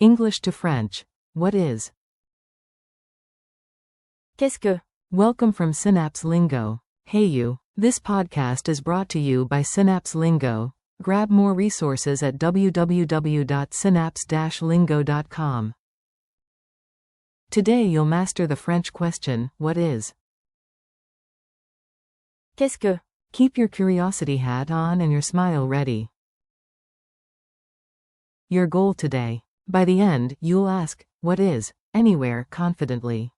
English to French. What is? Qu'est-ce que? Welcome from Synapse Lingo. Hey you. This podcast is brought to you by Synapse Lingo. Grab more resources at www.synapse-lingo.com. Today you'll master the French question, what is? Qu'est-ce que? Keep your curiosity hat on and your smile ready. Your goal today. By the end, you'll ask, what is, anywhere, confidently.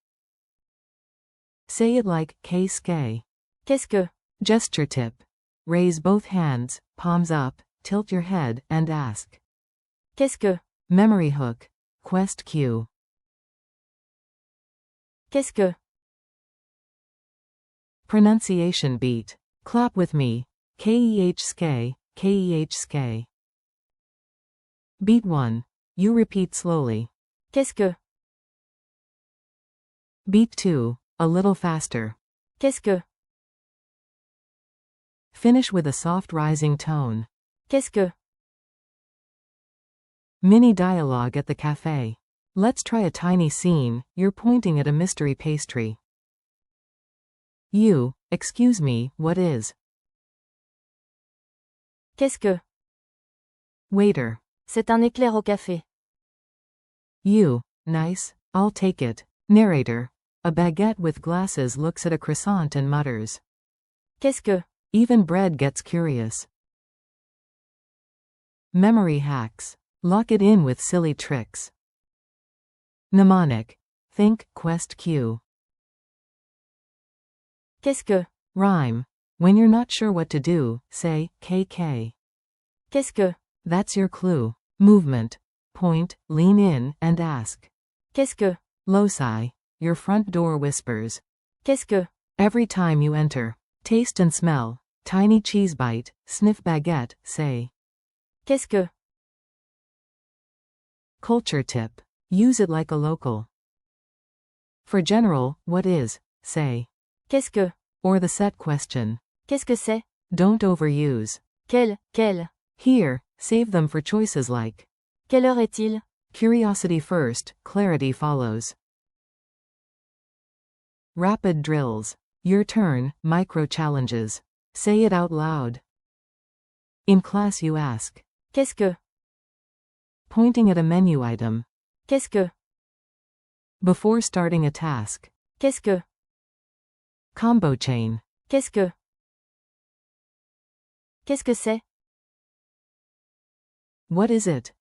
Say it like, Qu'est-ce? Qu'est-ce que? Gesture tip. Raise both hands, palms up, tilt your head, and ask. Qu'est-ce que? Memory hook. Qu'est-ce? Qu'est-ce que? Pronunciation beat. Clap with me. Qu'est-ce? Beat 1. You repeat slowly. Qu'est-ce que? Beat 2. A little faster. Qu'est-ce que? Finish with a soft rising tone. Qu'est-ce que? Mini dialogue at the cafe. Let's try a tiny scene. You're pointing at a mystery pastry. You, excuse me, what is? Qu'est-ce que? Waiter. C'est un éclair au café. You, nice, I'll take it. Narrator. A baguette with glasses looks at a croissant and mutters. Qu'est-ce que? Even bread gets curious. Memory hacks. Lock it in with silly tricks. Mnemonic. Think, Qu'est-ce? Qu'est-ce que? Rhyme. When you're not sure what to do, say, KK. Qu'est-ce que? That's your clue. Movement. Point, lean in, and ask. Qu'est-ce que? Loci. Your front door whispers. Qu'est-ce que? Every time you enter. Taste and smell. Tiny cheese bite, sniff baguette, say. Qu'est-ce que? Culture tip. Use it like a local. For general, what is, say. Qu'est-ce que? Or the set question. Qu'est-ce que c'est? Don't overuse. Quelle? Here, save them for choices like. Quelle heure est-il? Curiosity first, clarity follows. Rapid drills. Your turn, micro challenges. Say it out loud. In class you ask. Qu'est-ce que? Pointing at a menu item. Qu'est-ce que? Before starting a task. Qu'est-ce que? Combo chain. Qu'est-ce que? Qu'est-ce que c'est? What is it?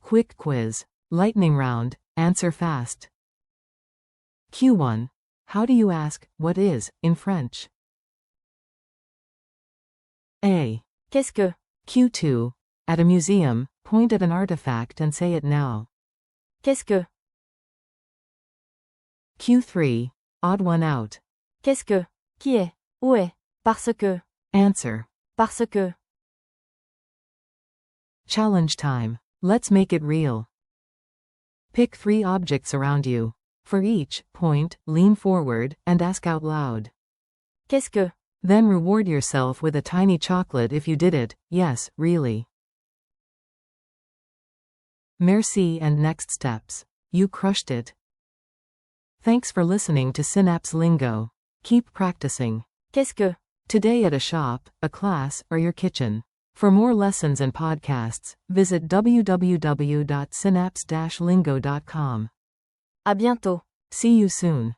Quick quiz. Lightning round, answer fast. Q1. How do you ask, what is, in French? A. Qu'est-ce que? Q2. At a museum, point at an artifact and say it now. Qu'est-ce que? Q3. Odd one out. Qu'est-ce que? Qui est? Où est? Parce que. Answer. Parce que. Challenge time. Let's make it real. Pick 3 objects around you. For each, point, lean forward, and ask out loud. Qu'est-ce que? Then reward yourself with a tiny chocolate if you did it, yes, really. Merci and next steps. You crushed it. Thanks for listening to Synapse Lingo. Keep practicing. Qu'est-ce que? Today at a shop, a class, or your kitchen. For more lessons and podcasts, visit www.synapse-lingo.com. À bientôt. See you soon.